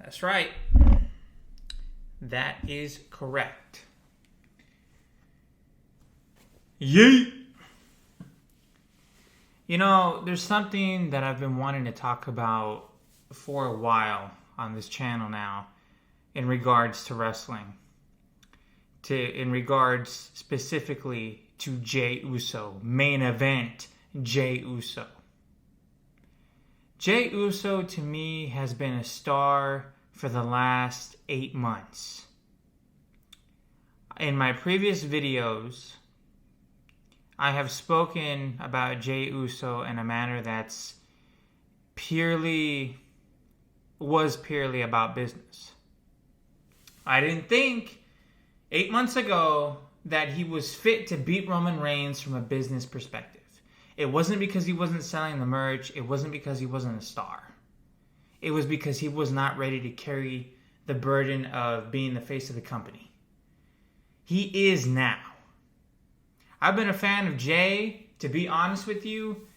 That's right. That is correct. Yeet! You know, there's something that I've been wanting to talk about for a while on this channel now in regards to wrestling. In regards specifically to Jey USO. Main event, Jey USO. Jey USO to me has been a star for the last 8 months. In my previous videos, I have spoken about Jey USO in a manner that's was purely about business. I didn't think 8 months ago that he was fit to beat Roman Reigns from a business perspective. It wasn't because he wasn't selling the merch. It wasn't because he wasn't a star. It was because he was not ready to carry the burden of being the face of the company. He is now. I've been a fan of Jey, to be honest with you,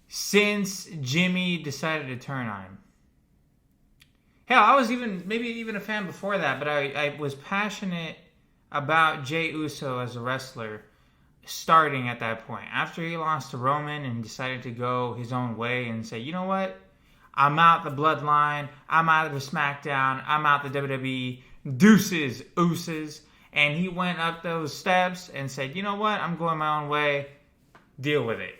since Jimmy decided to turn on him. Hell, I was maybe even a fan before that, but I was passionate about Jey USO as a wrestler starting at that point. After he lost to Roman and decided to go his own way and say, you know what? I'm out the Bloodline. I'm out of the SmackDown. I'm out the WWE. Deuces, ooses. And he went up those steps and said, you know what? I'm going my own way. Deal with it.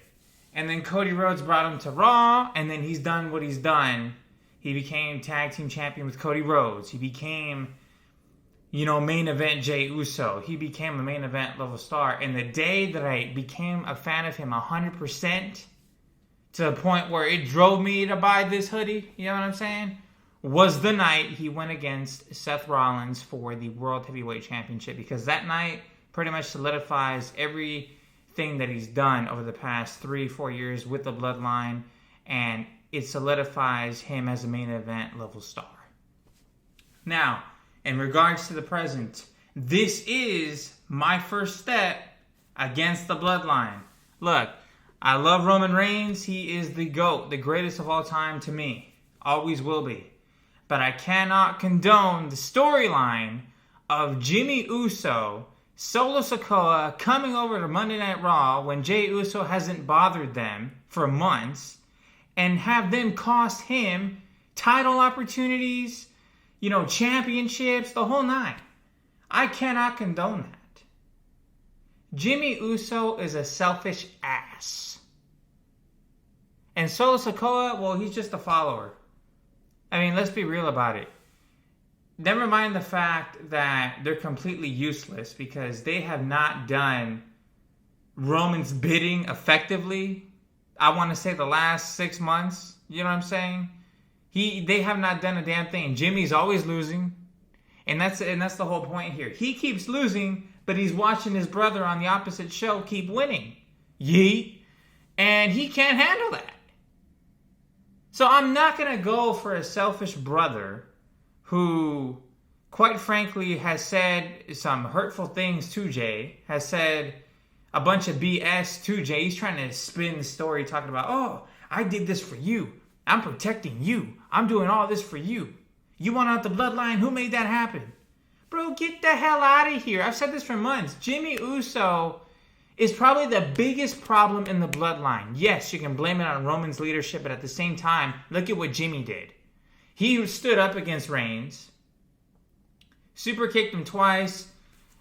And then Cody Rhodes brought him to Raw, and then he's done what he's done. He became tag team champion with Cody Rhodes. He became, main event Jey USO. He became a main event level star. And the day that I became a fan of him 100%, to the point where it drove me to buy this hoodie, you know what I'm saying, was the night he went against Seth Rollins for the World Heavyweight Championship. Because that night pretty much solidifies everything that he's done over the past 3-4 years with the Bloodline. And it solidifies him as a main event level star. Now, in regards to the present, this is my first step against the Bloodline. Look, I love Roman Reigns. He is the GOAT, the greatest of all time to me. Always will be. But I cannot condone the storyline of Jimmy Uso, Solo Sikoa coming over to Monday Night Raw when Jey Uso hasn't bothered them for months and have them cost him title opportunities, championships, the whole nine. I cannot condone that. Jimmy Uso is a selfish ass. And Solo Sikoa, well, he's just a follower. I mean, let's be real about it. Never mind the fact that they're completely useless because they have not done Roman's bidding effectively. I want to say the last 6 months. You know what I'm saying? They have not done a damn thing. Jimmy's always losing. And that's the whole point here. He keeps losing, but he's watching his brother on the opposite show keep winning. Yeet. And he can't handle that. So I'm not going to go for a selfish brother who, quite frankly, has said some hurtful things to Jey, has said a bunch of BS to Jey. He's trying to spin the story talking about, oh, I did this for you. I'm protecting you. I'm doing all this for you. You want out the Bloodline? Who made that happen? Bro, get the hell out of here. I've said this for months. Jimmy Uso is probably the biggest problem in the Bloodline. Yes, you can blame it on Roman's leadership, but at the same time, look at what Jimmy did. He stood up against Reigns, super kicked him twice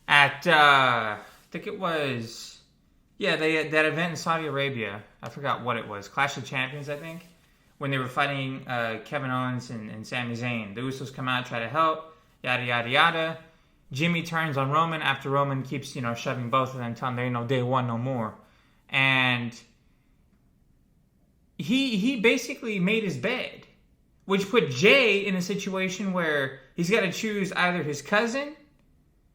at, I think it was, that event in Saudi Arabia. I forgot what it was. Clash of Champions, I think, when they were fighting Kevin Owens and Sami Zayn. The Usos come out, try to help, yada, yada, yada. Jimmy turns on Roman after Roman keeps, shoving both of them, telling them there ain't no day one no more. And he basically made his bed, which put Jey in a situation where he's got to choose either his cousin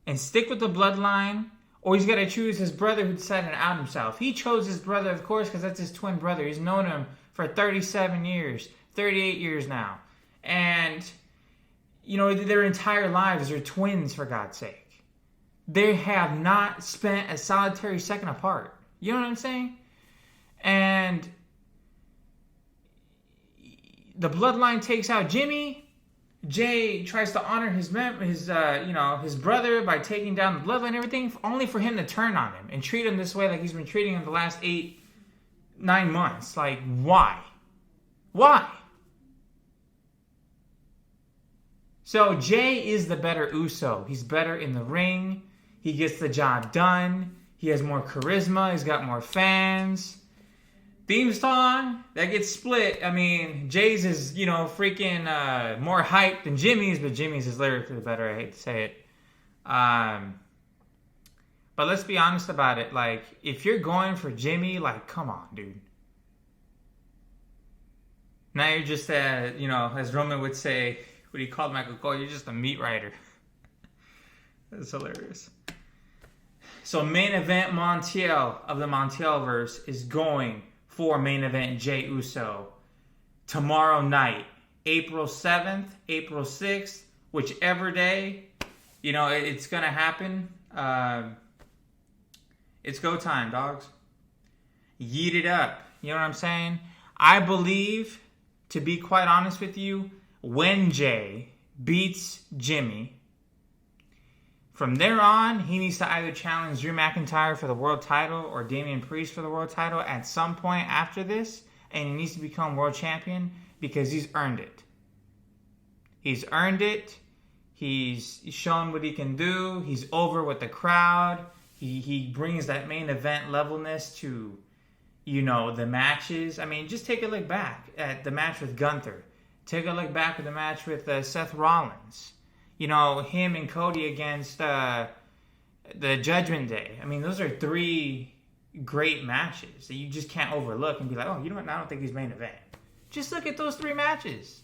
and stick with the Bloodline, or he's got to choose his brother who decided to out himself. He chose his brother, of course, because that's his twin brother. He's known him for 37 years, 38 years now. And their entire lives are twins, for God's sake. They have not spent a solitary second apart. You know what I'm saying? And the Bloodline takes out Jimmy, Jey tries to honor his brother by taking down the Bloodline and everything, only for him to turn on him and treat him this way like he's been treating him the last 8-9 months. Like, why? Why? So Jey is the better Uso. He's better in the ring. He gets the job done. He has more charisma. He's got more fans. Theme song that gets split. I mean, Jey's is, freaking more hype than Jimmy's, but Jimmy's is lyrically better. I hate to say it. But let's be honest about it. Like, if you're going for Jimmy, like, come on, dude. Now you're just, as Roman would say, what he called Michael Cole, you're just a meat rider. That's hilarious. So main event Montiel of the Montielverse is going for main event Jey Uso tomorrow night, April 7th, April 6th, whichever day, it's going to happen. It's go time, dogs. Yeet it up. You know what I'm saying? I believe, to be quite honest with you, when Jey beats Jimmy, from there on, he needs to either challenge Drew McIntyre for the world title or Damian Priest for the world title at some point after this, and he needs to become world champion because he's earned it. He's earned it. He's shown what he can do. He's over with the crowd. He brings that main event levelness to, the matches. I mean, just take a look back at the match with Gunther. Take a look back at the match with Seth Rollins. Him and Cody against the Judgment Day. I mean, those are 3 great matches that you just can't overlook and be like, oh, you know what? I don't think he's main event. Just look at those 3 matches.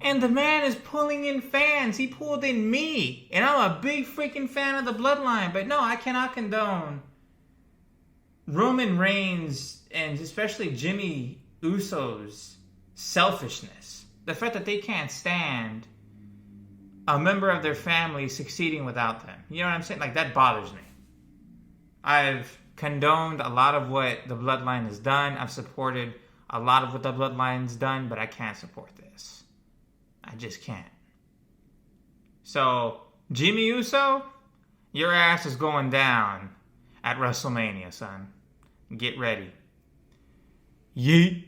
And the man is pulling in fans. He pulled in me. And I'm a big freaking fan of the Bloodline. But no, I cannot condone Roman Reigns and especially Jimmy Uso's selfishness. The fact that they can't stand a member of their family succeeding without them. You know what I'm saying? Like, that bothers me. I've condoned a lot of what the Bloodline has done. I've supported a lot of what the Bloodline's done, but I can't support this. I just can't. So, Jimmy Uso, your ass is going down at WrestleMania, son. Get ready. Yeet.